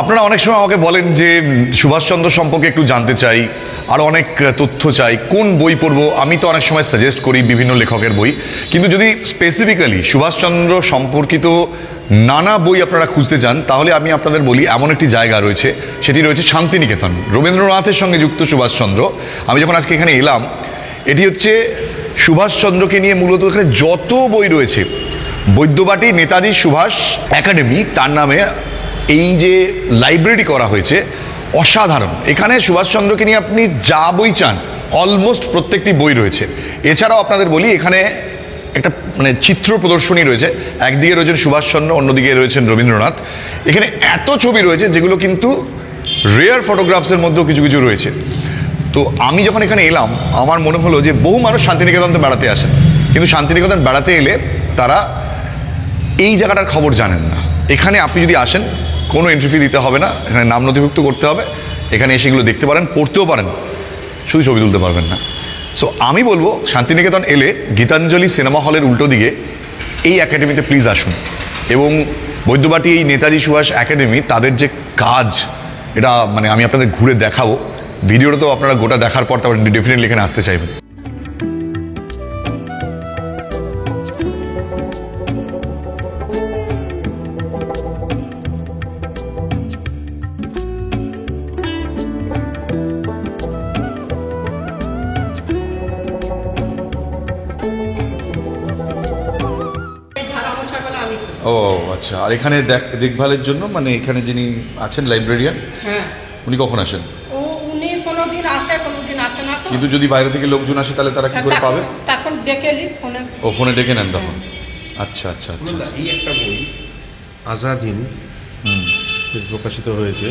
আপনারা অনেক সময় আমাকে বলেন যে সুভাষচন্দ্র সম্পর্কে একটু জানতে চাই, আরও অনেক তথ্য চাই, কোন বই পড়বো। আমি তো অনেক সময় সাজেস্ট করি বিভিন্ন লেখকের বই, কিন্তু যদি স্পেসিফিক্যালি সুভাষচন্দ্র সম্পর্কিত নানা বই আপনারা খুঁজতে চান, তাহলে আমি আপনাদের বলি এমন একটি জায়গা রয়েছে, সেটি রয়েছে শান্তিনিকেতন। রবীন্দ্রনাথের সঙ্গে যুক্ত সুভাষচন্দ্র। আমি যখন আজকে এখানে এলাম, এটি হচ্ছে সুভাষচন্দ্রকে নিয়ে মূলত এখানে যত বই রয়েছে, বৈদ্যবাটী নেতাজি সুভাষ একাডেমি তার নামে এই যে লাইব্রেরি করা হয়েছে, অসাধারণ। এখানে সুভাষচন্দ্রকে নিয়ে আপনি যা বই চান অলমোস্ট প্রত্যেকটি বই রয়েছে। এছাড়াও আপনাদের বলি, এখানে একটা চিত্র প্রদর্শনী রয়েছে। একদিকে রয়েছেন সুভাষচন্দ্র, অন্যদিকে রয়েছেন রবীন্দ্রনাথ। এখানে এত ছবি রয়েছে যেগুলো কিন্তু রেয়ার ফটোগ্রাফসের মধ্যেও কিছু কিছু রয়েছে। তো আমি যখন এখানে এলাম, আমার মনে হলো যে বহু মানুষ শান্তিনিকেতনতে বেড়াতে আসেন, কিন্তু শান্তিনিকেতন বেড়াতে এলে তারা এই জায়গাটার খবর জানেন না। এখানে আপনি যদি আসেন, কোনো এন্ট্রি ফি দিতে হবে না, এখানে নাম নথিভুক্ত করতে হবে, এখানে এসে এগুলো দেখতে পারেন, পড়তেও পারেন, শুধু ছবি তুলতে পারবেন না। সো আমি বলবো, শান্তিনিকেতন এলে গীতাঞ্জলি সিনেমা হলের উল্টো দিকে এই একাডেমিতে প্লিজ আসুন। এবং বৈদ্যবাটী এই নেতাজি সুভাষ একাডেমি, তাদের যে কাজ, এটা আমি আপনাদের ঘুরে দেখাবো। ভিডিওটা তো আপনারা গোটা দেখার পর তারপর ডেফিনেটলি এখানে আসতে চাইবেন। ও আচ্ছা। আর এখানে দেখভালের জন্য এখানে যিনি আছেন লাইব্রেরিয়ান, হ্যাঁ, উনি কখন আসেন? উনি কোনোদিন আসে, কোনোদিন আসে না। তো কিন্তু যদি বাইরে থেকে লোকজন আসে, তাহলে তারা কি করে পাবে? তখন ডেকে নিই ফোনে। ও, ফোনে ডেকে নেন তখন? আচ্ছা আচ্ছা আচ্ছা। এই একটা বই আজাদ হিন্দ প্রকাশিত হয়েছে।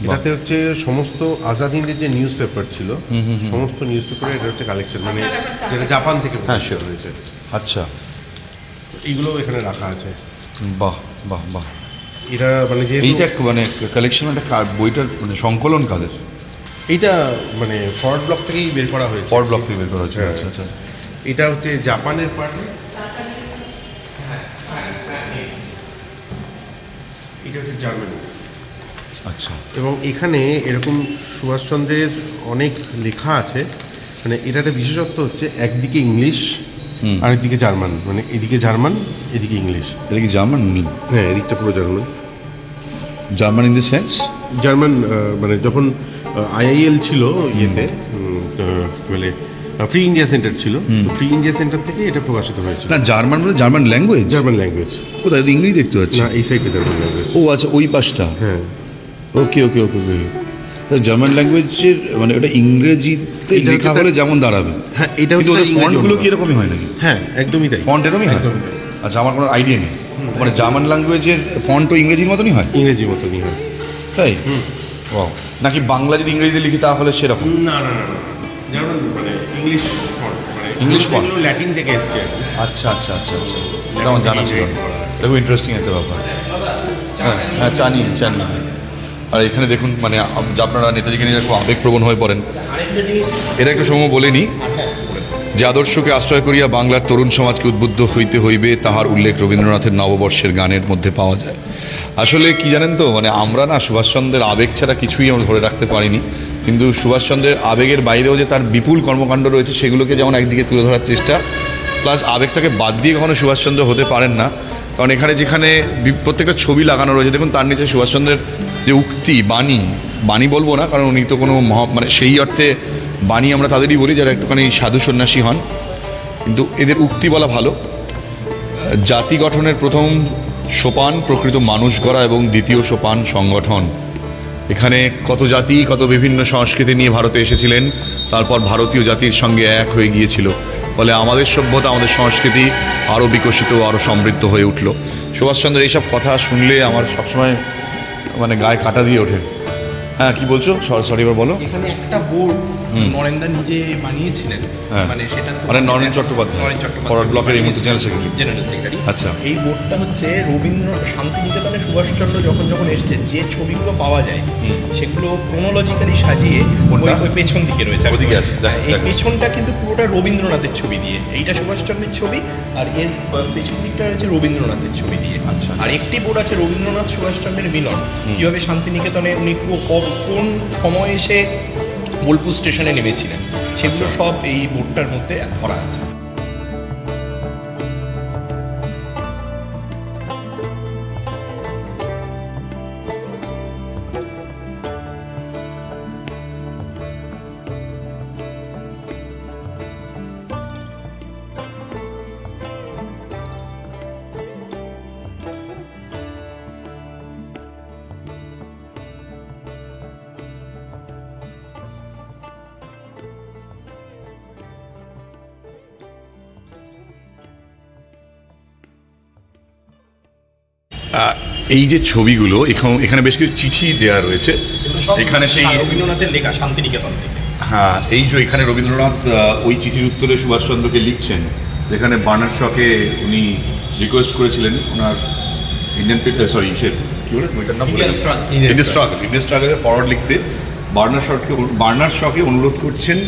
এটাতে হচ্ছে সমস্ত আজাদ হিন্দের যে নিউজ পেপার ছিল, সমস্ত নিউজ পেপারে এটা হচ্ছে কালেকশন, যেটা জাপান থেকে প্রকাশিত হয়েছে। আচ্ছা, এইগুলো এখানে রাখা আছে। বাহ বাহ বাহ। এটা এইটা কালেকশন, একটা বইটার সংকলন কাদের? এইটা ফরওয়ার্ড ব্লক থেকেই বের করা হয়েছে। ফরওয়ার্ড ব্লক থেকে বের করা হয়েছে। আচ্ছা আচ্ছা। এটা হচ্ছে জাপানের পার্ট, এটা হচ্ছে জার্মানি। আচ্ছা। এবং এখানে এরকম সুভাষচন্দ্রের অনেক লেখা আছে। এটাতে বিশেষত্ব হচ্ছে একদিকে ইংলিশ, আরেকদিকে জার্মান। এদিকে জার্মান, এদিকে ইংলিশ। এটা কি জার্মান? হ্যাঁ, এদিকটা পুরো German. German in the sense? German যখন আইআইএল ছিল ইয়েতে, ফ্রি ইন্ডিয়া সেন্টার ছিল, ফ্রি ইন্ডিয়া সেন্টার থেকে এটা প্রকাশিত হয়েছিল। না, German German language? German language. কোথায়? ইংরেজি দেখতে পাচ্ছি। না, এই সাইডে জার্মান ল্যাঙ্গুয়েজ। ও আচ্ছা, ওই পাশটা। হ্যাঁ, ওকে ওকে ওকে ওকে। জার্মান ল্যাঙ্গুয়েজের ওটা ইংরেজিতে লেখা হলে যেমন দাঁড়াবে। হ্যাঁ, এটা হচ্ছে ফন্টগুলো কি এরকমই হয় নাকি? হ্যাঁ, একদমই তাই। ফন্ট এরকমই হয়? আচ্ছা, আমার কোনো আইডিয়া নেই। জার্মান ল্যাঙ্গুয়েজের ফন্টও ইংরেজির মতনই হয়? ইংরেজির মতনই হয়। তাই? ও, নাকি বাংলা যদি ইংরেজিতে লিখি তাহলে সেরকম? না না না, যেমন English font, English font Latin থেকে এসছে। আচ্ছা আচ্ছা আচ্ছা আচ্ছা, এটা আমার জানা ছিল না। এটা খুব ইন্টারেস্টিং একটা ব্যাপার। হ্যাঁ হ্যাঁ, জানি জানি। আর এখানে দেখুন, আপনারা নেতাজিকে নিয়ে খুব আবেগপ্রবণ হয়ে পড়েন। এটা একটা সময় বলেনি যে আদর্শকে আশ্রয় করিয়া বাংলার তরুণ সমাজকে উদ্বুদ্ধ হইতে হইবে, তাহার উল্লেখ রবীন্দ্রনাথের নববর্ষের গানের মধ্যে পাওয়া যায়। আসলে কি জানেন তো, আমরা না সুভাষচন্দ্রের আবেগ ছাড়া কিছুই আমরা ধরে রাখতে পারিনি, কিন্তু সুভাষচন্দ্রের আবেগের বাইরেও যে তার বিপুল কর্মকাণ্ড রয়েছে, সেগুলোকে যেমন একদিকে তুলে ধরার চেষ্টা, প্লাস আবেগটাকে বাদ দিয়ে কখনো সুভাষচন্দ্র হতে পারেন না। কারণ এখানে যেখানে প্রত্যেকটা ছবি লাগানো রয়েছে, দেখুন তার নিচে সুভাষচন্দ্রের যে উক্তি, বাণী বলবো না, কারণ উনি তো কোনো সেই অর্থে বাণী আমরা তাদেরই বলি যারা একটুখানি সাধু সন্ন্যাসী হন, কিন্তু এদের উক্তি বলা ভালো। জাতি গঠনের প্রথম সোপান প্রকৃত মানুষ গড়া, এবং দ্বিতীয় সোপান সংগঠন। এখানে কত জাতি, কত বিভিন্ন সংস্কৃতি নিয়ে ভারতে এসেছিলেন, তারপর ভারতীয় জাতির সঙ্গে এক হয়ে গিয়েছিল, ফলে আমাদের সভ্যতা, আমাদের সংস্কৃতি আরও বিকশিত, আরও সমৃদ্ধ হয়ে উঠল। সুভাষচন্দ্রের এইসব কথা শুনলে আমার সবসময় গায়ে কাঁটা দিয়ে ওঠে। হ্যাঁ, কি বলছো? সরি, এবার বলো। এখানে একটা বোর্ড নরেন্দা নিজে বানিয়েছিলেন। হ্যাঁ। মানে সেটা তো- মানে নরেন চট্টোপাধ্যায়, নরেন চট্টোপাধ্যায় ফরওয়ার্ড ব্লকের এই মুহূর্তে জেনারেল সেক্রেটারি। General secretary. আচ্ছা। এই বোর্ডটা হচ্ছে রবীন্দ্র শান্তিনিকেতনে সুভাষচন্দ্র যখন যখন এসছে যে ছবিগুলো পাওয়া যায় সেগুলো ক্রোনোলজিক্যালি সাজিয়ে কোনটা? ওই পেছন দিকে রয়েছে। ওদিকে আছে, দেখ, এই দেখ। পেছনটা কিন্তু পুরোটা রবীন্দ্রনাথের ছবি দিয়ে, এইটা সুভাষচন্দ্রের ছবি, আর এর পেছন দিকটা রয়েছে রবীন্দ্রনাথের ছবি দিয়ে। আচ্ছা। আর একটি বোর্ড আছে রবীন্দ্রনাথ সুভাষচন্দ্রের মিলন, কিভাবে শান্তিনিকেতনে উনি কোন সময়ে এসে বোলপুর স্টেশনে নেমেছিলেন, সেগুলো সব এই বোর্ডটার মধ্যে ধরা আছে। এই যে ছবিগুলো এখানে বেশ কিছু চিঠি দেওয়া রয়েছে, এখানে সেই রবীন্দ্রনাথের লেখা শান্তিনিকেতন থেকে। হ্যাঁ, এই যে এখানে রবীন্দ্রনাথ ওই চিঠির উত্তরে সুভাষচন্দ্রকে লিখছেন, যেখানে বার্নার্ড শকে উনি রিকোয়েস্ট করেছিলেন ওনার ইন্ডিয়ান সরি কি বলে বইটার নাম Indian Struggle. ইন্ডিয়ান স্ট্রাগলের ফরওয়ার্ড লিখতে বার্নার্ড শকে অনুরোধ করছেন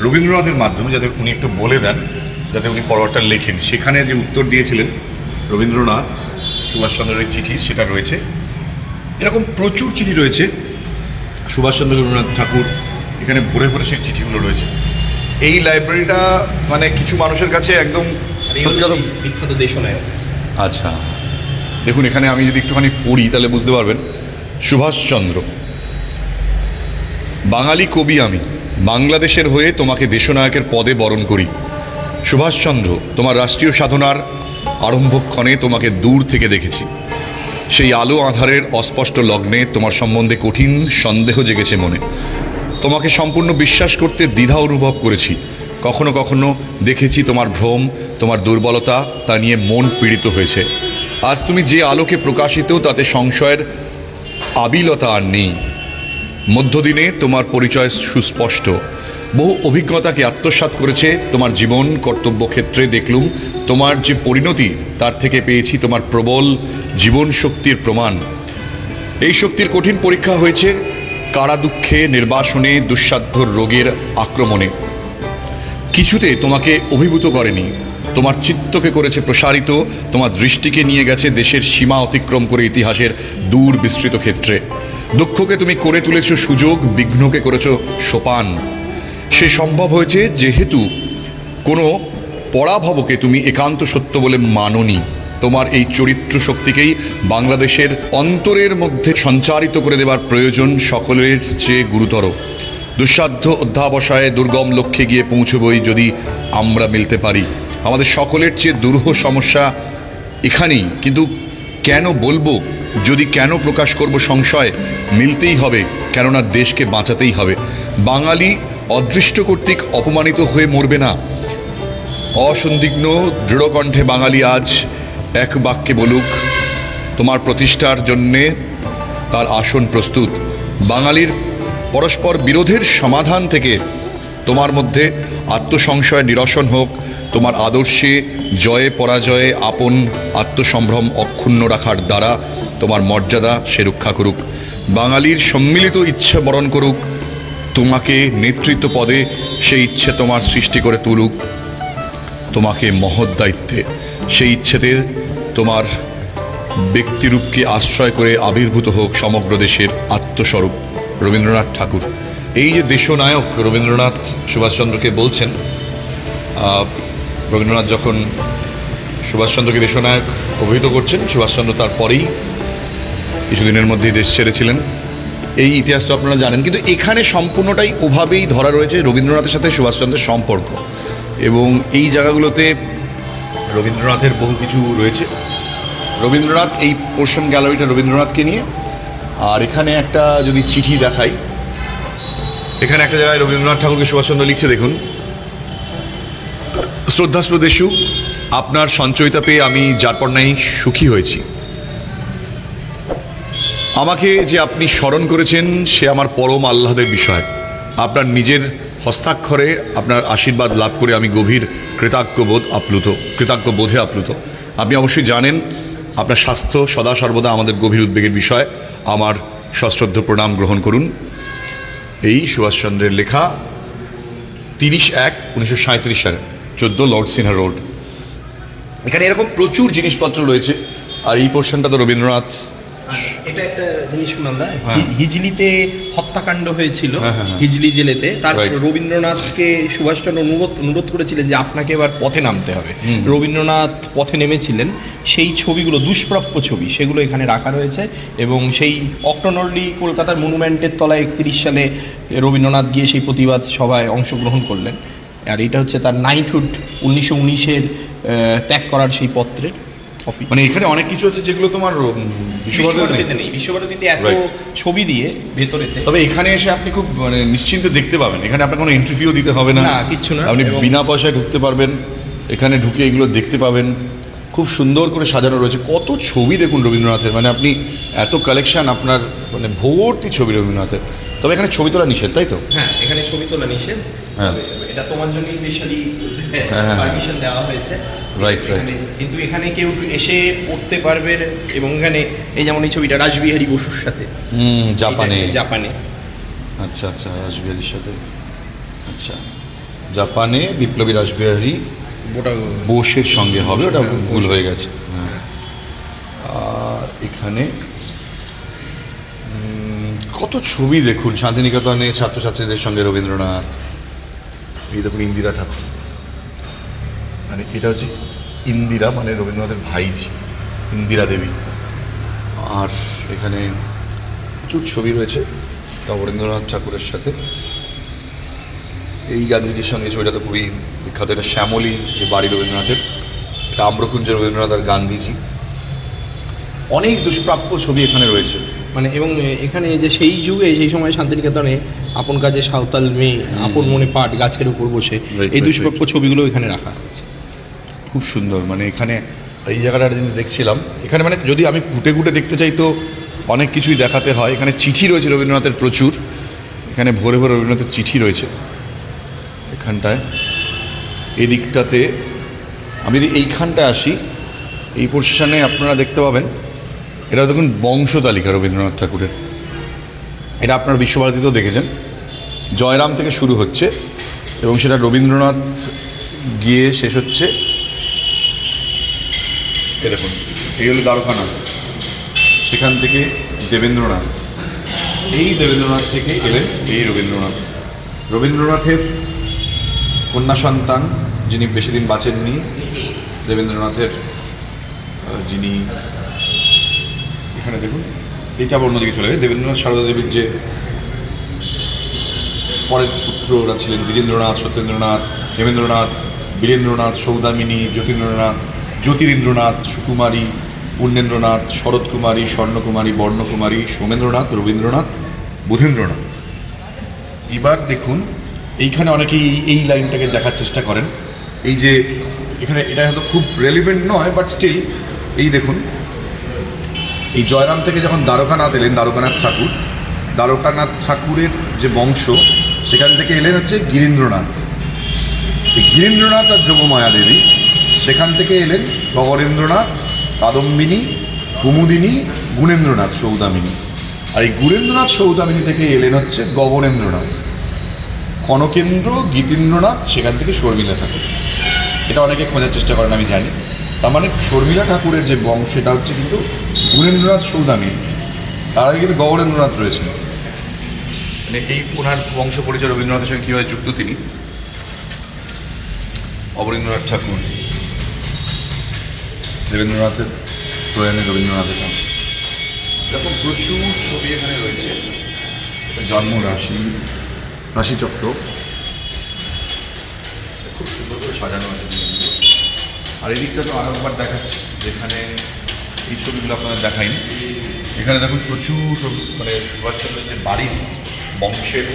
রবীন্দ্রনাথের মাধ্যমে যাতে উনি একটু বলে দেন যাতে উনি ফরওয়ার্ডটা লেখেন। সেখানে যে উত্তর দিয়েছিলেন রবীন্দ্রনাথ সুভাষচন্দ্রের চিঠি সেটা রয়েছে। এরকম প্রচুর চিঠি রয়েছে সুভাষচন্দ্র রবীন্দ্রনাথ ঠাকুর, এখানে ভরে ভরে সেই চিঠিগুলো রয়েছে। এই লাইব্রেরিটা মানে কিছু মানুষের কাছে একদম আর এই সত্যি হলো কথা। সেই বিখ্যাত দেশনায়ক। আচ্ছা, দেখুন এখানে আমি যদি একটুখানি পড়ি তাহলে বুঝতে পারবেন। সুভাষচন্দ্র, বাঙালি কবি আমি, বাংলাদেশের হয়ে তোমাকে দেশনায়কের পদে বরণ করি। সুভাষচন্দ্র, তোমার রাষ্ট্রীয় সাধনার আরম্ভক্ষণে তোমাকে দূর থেকে দেখেছি। সেই আলো আঁধারের অস্পষ্ট লগ্নে তোমার সম্বন্ধে কঠিন সন্দেহ জেগেছে মনে। তোমাকে সম্পূর্ণ বিশ্বাস করতে দ্বিধা অনুভব করেছি। কখনো কখনো দেখেছি তোমার ভ্রম, তোমার দুর্বলতা, তা নিয়ে মন পীড়িত হয়েছে। আজ তুমি যে আলোকে প্রকাশিত তাতে সংশয়ের আবিলতা আর নেই। মধ্যদিনে তোমার পরিচয় সুস্পষ্ট। বহু অভিজ্ঞতাকে আত্মসাৎ করেছে তোমার জীবন কর্তব্যক্ষেত্রে। দেখলুম তোমার যে পরিণতি তার থেকে পেয়েছি তোমার প্রবল জীবন শক্তির প্রমাণ। এই শক্তির কঠিন পরীক্ষা হয়েছে কারা দুঃখে, নির্বাসনে, দুঃসাধ্য রোগের আক্রমণে। কিছুতে তোমাকে অভিভূত করেনি, তোমার চিত্তকে করেছে প্রসারিত, তোমার দৃষ্টিকে নিয়ে গেছে দেশের সীমা অতিক্রম করে ইতিহাসের দূর বিস্তৃত ক্ষেত্রে। দুঃখকে তুমি করে তুলেছ সুযোগ, বিঘ্নকে করেছ সোপান। সে সম্ভব হয়েছে যেহেতু কোনো পরাভবকে তুমি একান্ত সত্য বলে মাননি। তোমার এই চরিত্র শক্তিকেই বাংলাদেশের অন্তরের মধ্যে সঞ্চারিত করে দেবার প্রয়োজন সকলের চেয়ে গুরুতর। দুঃসাধ্য অধ্যাবসায়ে দুর্গম লক্ষ্যে গিয়ে পৌঁছবই যদি আমরা মিলতে পারি। আমাদের সকলের চেয়ে দুরূহ সমস্যা এখানেই, কিন্তু কেন বলবো, যদি কেন প্রকাশ করব সংশয়, মিলতেই হবে, কেননা দেশকে বাঁচাতেই হবে। বাঙালি অদৃষ্ট কর্তৃক অপমানিত হয়ে মরবে না। অসন্দিগ্ন দৃঢ়কণ্ঠে বাঙালি আজ এক বাক্যে বলুক, তোমার প্রতিষ্ঠার জন্যে তার আসন প্রস্তুত। বাঙালির পরস্পর বিরোধের সমাধান থেকে তোমার মধ্যে আত্মসংশয় নিরসন হোক। তোমার আদর্শে জয়ে পরাজয়ে আপন আত্মসম্ভ্রম অক্ষুণ্ণ রাখার দ্বারা তোমার মর্যাদা সে রক্ষা করুক। বাঙালির সম্মিলিত ইচ্ছা বরণ করুক। তোমাকে নেতৃত্ব পদে সেই ইচ্ছে তোমার সৃষ্টি করে তুলুক। তোমাকে মহৎ দায়িত্বে সেই ইচ্ছেতে তোমার ব্যক্তিরূপকে আশ্রয় করে আবির্ভূত হোক সমগ্র দেশের আত্মস্বরূপ। রবীন্দ্রনাথ ঠাকুর। এই যে দেশনায়ক রবীন্দ্রনাথ সুভাষচন্দ্রকে বলছেন, রবীন্দ্রনাথ যখন সুভাষচন্দ্রকে দেশনায়ক অভিহিত করছেন, সুভাষচন্দ্র তারপরেই কিছুদিনের মধ্যেই দেশ ছেড়েছিলেন। এই ইতিহাস তো আপনারা জানেন, কিন্তু এখানে সম্পূর্ণটাই ওভাবেই ধরা রয়েছে রবীন্দ্রনাথের সাথে সুভাষচন্দ্রের সম্পর্ক, এবং এই জায়গাগুলোতে রবীন্দ্রনাথের বহু কিছু রয়েছে। রবীন্দ্রনাথ, এই পোর্শন গ্যালারিটা রবীন্দ্রনাথকে নিয়ে। আর এখানে একটা যদি চিঠি দেখাই, এখানে একটা জায়গায় রবীন্দ্রনাথ ঠাকুরকে সুভাষচন্দ্র লিখছে, দেখুন। শ্রদ্ধাস্পদেশু, আপনার সঞ্চয়িতা পেয়ে আমি যার পর নাই সুখী হয়েছি। আমাকে যে আপনি স্মরণ করেছেন সে আমার পরম আহ্লাদের বিষয়। আপনার নিজের হস্তাক্ষরে আপনার আশীর্বাদ লাভ করে আমি গভীর কৃতজ্ঞবোধে আপ্লুত। আপনি অবশ্যই জানেন আপনার স্বাস্থ্য সদা সর্বদা আমাদের গভীর উদ্বেগের বিষয়। আমার সশ্রদ্ধ প্রণাম গ্রহণ করুন। এই সুভাষচন্দ্রের লেখা 30/1/1937 সালে, 14 লর্ড সিনহা রোড। এখানে এরকম প্রচুর জিনিসপত্র রয়েছে। আর এই পোর্শনটা তো রবীন্দ্রনাথ। এটা একটা জিনিস শুনলাম হ্যাঁ। হিজলিতে হত্যাকাণ্ড হয়েছিল, হ্যাঁ। হিজলি জেলেতে। তার Right. রবীন্দ্রনাথকে সুভাষচন্দ্র অনুরোধ করেছিলেন যে আপনাকে এবার পথে নামতে হবে। রবীন্দ্রনাথ পথে নেমেছিলেন। সেই ছবিগুলো দুষ্প্রাপ্য ছবি, সেগুলো এখানে রাখা রয়েছে। এবং সেই অক্টোনলি কলকাতার মনুমেন্টের তলায় 31 সালে রবীন্দ্রনাথ গিয়ে সেই প্রতিবাদ সভায় অংশগ্রহণ করলেন। আর এটা হচ্ছে তার নাইটহুড 1919-এর ত্যাগ করার সেই পত্রের কপি। মানে এখানে অনেক কিছু আছে যেগুলো তোমার বিশ্বভারতীতে নেই। বিশ্বভারতীতে এত Right. ছবি দিয়ে ভেতরেতে তবে এখানে এসে আপনি খুব মানে নিশ্চিন্তে দেখতে পাবেন। এখানে আপনার কোনো এন্ট্রি ফিও দিতে হবে না, না, কিচ্ছু না। আপনি এবং- বিনা পয়সায় ঢুকতে পারবেন। এখানে ঢুকে এগুলো দেখতে পাবেন। খুব সুন্দর করে সাজানো রয়েছে। কত ছবি দেখুন রবীন্দ্রনাথের, মানে আপনি এত কালেকশন, আপনার মানে ভর্তি ছবি রবীন্দ্রনাথের। তবে এখানে ছবি তোলা নিষেধ, তাই তো? হ্যাঁ, এখানে ছবি তোলা নিষেধ। হ্যাঁ। তবে এটা তোমার জন্য স্পেশালি পারমিশন দেওয়া হয়েছে। Right. কিন্তু এখানে কেউ এসে পড়তে পারবে। এবং এখানে এই যেমন এই ছবিটা রাসবিহারী বসুর সাথে, জাপানে। জাপানে আচ্ছা, রাসবিহারীর সাথে। আচ্ছা, জাপানে বিপ্লবী রাসবিহারী ওটা বোসের সঙ্গে হবে, ওটা ভুল হয়ে গেছে। হ্যাঁ। আর এখানে কত ছবি দেখুন শান্তিনিকেতনে ছাত্রছাত্রীদের সঙ্গে রবীন্দ্রনাথ। এই দেখুন ইন্দিরা ঠাকুর, মানে এটা হচ্ছে ইন্দিরা মানে রবীন্দ্রনাথের ভাইজি ইন্দিরা দেবী। আর এখানে প্রচুর ছবি রয়েছে রবীন্দ্রনাথ ঠাকুরের সাথে। এই গান্ধীজির সঙ্গে ছবিটা তো খুবই বিখ্যাত। এটা শ্যামলী যে বাড়ি রবীন্দ্রনাথের, এটা আম্রকুঞ্জ রবীন্দ্রনাথ আর গান্ধীজি। অনেক দুষ্প্রাপ্য ছবি এখানে রয়েছে। মানে এবং এখানে যে সেই যুগে সেই সময় শান্তিনিকেতনে আপন কাজে সাঁওতাল মেয়ে, আপন মনে পাট গাছের উপর বসে, Right, এই right, দুষ্প্রাপ্য ছবিগুলো এখানে রাখা আছে। খুব সুন্দর। মানে এখানে এই জায়গাটা একটা জিনিস দেখছিলাম, এখানে মানে যদি আমি ঘুটে ঘুটে দেখতে চাই তো অনেক কিছুই দেখাতে হয়। এখানে চিঠি রয়েছে রবীন্দ্রনাথের প্রচুর। এখানে ভরে ভরে রবীন্দ্রনাথের চিঠি রয়েছে এখানটায়। এই দিকটাতে আমি যদি এইখানটায় আসি, এই পোর্শনে আপনারা দেখতে পাবেন, এটা দেখুন বংশ তালিকা রবীন্দ্রনাথ ঠাকুরের। এটা আপনারা বিশ্বভারতীতেও দেখেছেন। জয়রাম থেকে শুরু হচ্ছে এবং সেটা রবীন্দ্রনাথ গিয়ে শেষ হচ্ছে। এ দেখুন, এই হলো দ্বারকানাথ, সেখান থেকে দেবেন্দ্রনাথ, এই দেবেন্দ্রনাথ থেকে এলেন এই রবীন্দ্রনাথ। রবীন্দ্রনাথের কন্যা সন্তান যিনি বেশি দিন বাঁচেননি, দেবেন্দ্রনাথের যিনি এখানে দেখুন, এটা আবার অন্যদিকে চলে গেছে। দেবেন্দ্রনাথ সারদা দেবীর যে পরের পুত্ররা ছিলেন দ্বিজেন্দ্রনাথ, সত্যেন্দ্রনাথ, হেমেন্দ্রনাথ, বীরেন্দ্রনাথ, সৌদামিনী, জ্যোতিরিন্দ্রনাথ, সুকুমারী, পূর্ণেন্দ্রনাথ, শরৎকুমারী, স্বর্ণকুমারী, বর্ণকুমারী, সোমেন্দ্রনাথ, রবীন্দ্রনাথ, বুধেন্দ্রনাথ। এবার দেখুন এইখানে অনেকেই এই লাইনটাকে দেখার চেষ্টা করেন। এই যে এখানে এটা হয়তো খুব রেলিভেন্ট নয়, বাট স্টিল এই দেখুন, এই জয়রাম থেকে যখন দ্বারকানাথ এলেন, দ্বারকানাথ ঠাকুরের যে বংশ, সেখান থেকে এলেন হচ্ছে গিরীন্দ্রনাথ। এই গিরীন্দ্রনাথ আর যোগমায়া দেবী, সেখান থেকে এলেন গগনেন্দ্রনাথ, কাদম্বিনী, কুমুদিনী, গুণেন্দ্রনাথ, সৌদামিনী। আর এই গুণেন্দ্রনাথ সৌদামিনী থেকে এলেন হচ্ছে গগনেন্দ্রনাথ, কনকেন্দ্র, গীতেন্দ্রনাথ, সেখান থেকে শর্মিলা ঠাকুর। এটা অনেকে খোঁজার চেষ্টা করেন, আমি জানি। তার মানে শর্মিলা ঠাকুরের যে বংশ, সেটা হচ্ছে কিন্তু গুণেন্দ্রনাথ সৌদামিনী, তার আগে কিন্তু গগনেন্দ্রনাথ রয়েছেন। মানে এই ওনার বংশ পরিচয় রবীন্দ্রনাথের সঙ্গে কীভাবে যুক্ত তিনি। অবনীন্দ্রনাথ ঠাকুর, দেবেন্দ্রনাথের প্রয়াণে রবীন্দ্রনাথের নাম। এরকম প্রচুর ছবি এখানে রয়েছে। জন্ম রাশিচক্র খুব সুন্দর করে সাজানো আছে। আর এই দিকটা তো আরো একবার দেখাচ্ছি, যেখানে এই ছবিগুলো আপনাদের দেখাইনি। এখানে দেখুন প্রচুর মানে সুভাষচন্দ্রের যে বাড়ির বংশের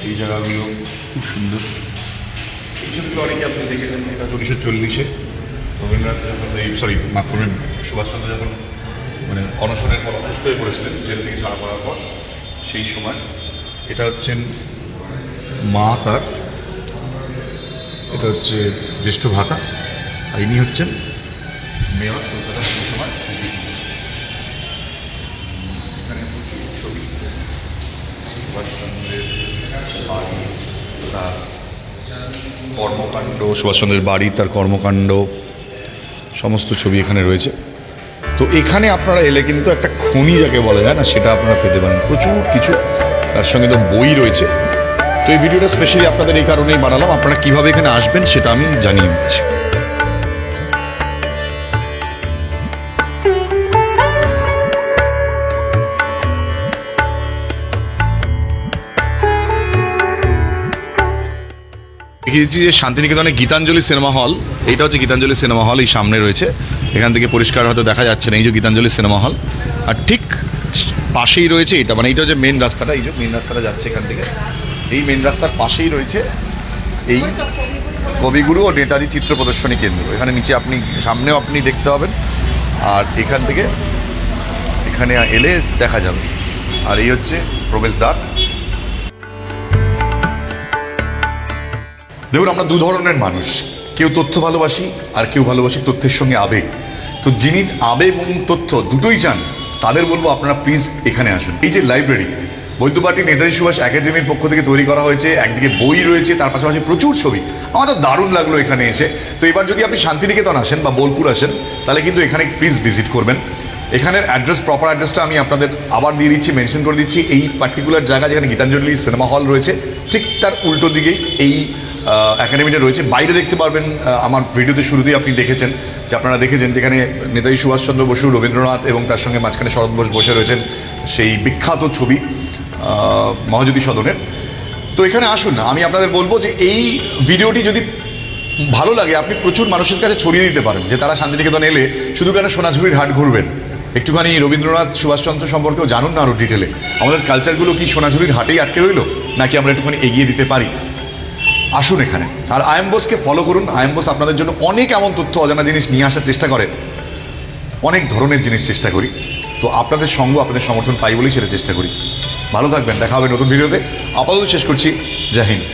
এই জায়গাগুলো খুব সুন্দর। এই ছবিগুলো অনেকে আপনি দেখেছেন। এটা 1940-এ রবীন্দ্রনাথ যখন মাফ করবেন, সুভাষচন্দ্র যখন মানে অনশনের পর অসুস্থ হয়ে পড়েছিলেন জেল থেকে ছাড়া পড়ার পর, সেই সময়। এটা হচ্ছেন মা তার, এটা হচ্ছে জ্যেষ্ঠ ভ্রাতা, আর ইনি হচ্ছেন মেয়র কলকাতা পুরসভার সিপি। এখানে প্রচুর ছবি, সুভাষচন্দ্রের বাড়ি, তার কর্মকাণ্ড, সুভাষচন্দ্রের বাড়ি, তার কর্মকাণ্ড, সমস্ত ছবি এখানে রয়েছে। তো এখানে আপনারা এলে কিন্তু একটা খনি যাকে বলা যায় না, সেটা আপনারা পেতে পারেন, প্রচুর কিছু। তার সঙ্গে তো বই রয়েছে। তো এই ভিডিওটা স্পেশালি আপনাদের এই কারণেই বানালাম, আপনারা কিভাবে এখানে আসবেন সেটা আমি জানিয়ে দিচ্ছি। দেখিয়ে দিচ্ছি যে শান্তিনিকেতনে গীতাঞ্জলি সিনেমা হল, এইটা হচ্ছে গীতাঞ্জলি সিনেমা হল, এই সামনে রয়েছে। এখান থেকে পরিষ্কার হয়তো দেখা যাচ্ছে না, এই যে গীতাঞ্জলি সিনেমা হল, আর ঠিক পাশেই রয়েছে এটা, মানে এইটা হচ্ছে মেন রাস্তাটা, এই যে মেন রাস্তাটা যাচ্ছে এখান থেকে, এই মেন রাস্তার পাশেই রয়েছে এই কবিগুরু ও নেতাজি চিত্র প্রদর্শনী কেন্দ্র। এখানে নিচে আপনি সামনেও আপনি দেখতে পাবেন, আর এখান থেকে এখানে এলে দেখা যাবে। আর এই হচ্ছে প্রবেশদ্বার। দেখুন, আমরা দু ধরনের মানুষ, কেউ তথ্য ভালোবাসি আর কেউ ভালোবাসি তথ্যের সঙ্গে আবেগ। তো যিনি আবেগ এবং তথ্য দুটোই চান তাদের বলবো আপনারা প্লিজ এখানে আসুন। এই যে লাইব্রেরি, বৈদ্যবাটী নেতাজি সুভাষ একাডেমির পক্ষ থেকে তৈরি করা হয়েছে, একদিকে বই রয়েছে, তার পাশাপাশি প্রচুর ছবি। আমার তো দারুণ লাগলো এখানে এসে। তো এবার যদি আপনি শান্তিনিকেতন আসেন বা বোলপুর আসেন, তাহলে কিন্তু এখানে প্লিজ ভিজিট করবেন। এখানের অ্যাড্রেস, প্রপার অ্যাড্রেসটা আমি আপনাদের আবার দিয়ে দিচ্ছি, মেনশন করে দিচ্ছি। এই পার্টিকুলার জায়গা যেখানে গীতাঞ্জলি সিনেমা হল রয়েছে, ঠিক তার উল্টো দিকেই এই একাডেমিটা রয়েছে। বাইরে দেখতে পারবেন, আমার ভিডিওতে শুরুতেই আপনি দেখেছেন যে আপনারা দেখেছেন যেখানে নেতাজি সুভাষচন্দ্র বসু, রবীন্দ্রনাথ এবং তার সঙ্গে মাঝখানে শরৎ বোস বসে রয়েছেন, সেই বিখ্যাত ছবি মহাজ্যোতি সদনের। তো এখানে আসুন, আমি আপনাদের বলবো যে এই ভিডিওটি যদি ভালো লাগে আপনি প্রচুর মানুষের কাছে ছড়িয়ে দিতে পারেন, যে তারা শান্তিনিকেতন এলে শুধু কেন সোনাঝুরির হাট ঘুরবেন, একটুখানি রবীন্দ্রনাথ সুভাষচন্দ্র সম্পর্কেও জানুন না আরও ডিটেলে। আমাদের কালচারগুলো কি সোনাঝুরির হাটেই আটকে রইল, নাকি আমরা একটুখানি এগিয়ে দিতে পারি? আসুন এখানে। আর আইএম বোসকে ফলো করুন। আইএম বোস আপনাদের জন্য অনেক এমন তথ্য, অজানা জিনিস নিয়ে আসার চেষ্টা করেন, অনেক ধরনের জিনিস চেষ্টা করি। তো আপনাদের সঙ্গ, আপনাদের সমর্থন পাই বলেই সেটা চেষ্টা করি। ভালো থাকবেন, দেখা হবে নতুন ভিডিওতে। আপাতত শেষ করছি, জয় হিন্দ।